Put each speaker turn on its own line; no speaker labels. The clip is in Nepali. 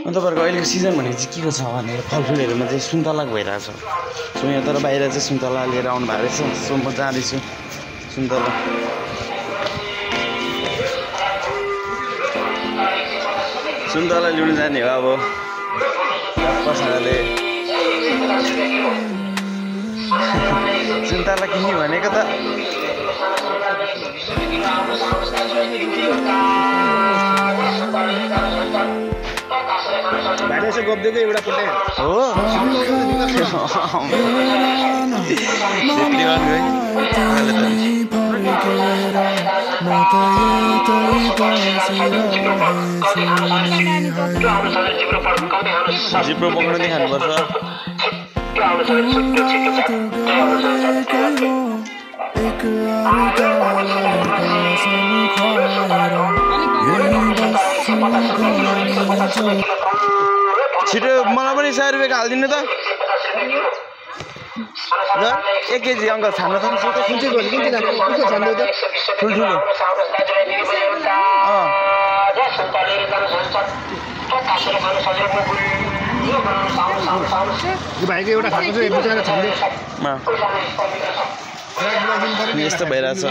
तपाईँहरूको अहिलेको सिजन भनेको चाहिँ के को छ भनेर फलफुलहरूमा चाहिँ सुन्तला भइरहेछ। सो यहाँ तर बाहिर चाहिँ सुन्तला लिएर आउनु भएको रहेछ। सो म जाँदैछु सुन्तला ल्याउनु जाने हो अब कसैले सुन्तला किन्ने भनेको त
भाइले यसो गप्दिएको एउटा पल्टे
हो जिब्रो पक्राउँदै खानुपर्छ। छिटो मलाई पनि 100 रुपियाँको हालिदिनु त। 1 केजी अङ्कल छान्नु त। ठुल्ठुलो
भाइको एउटा खाएको छ बिचरा छान्दै
यस्तो भइरहेछ।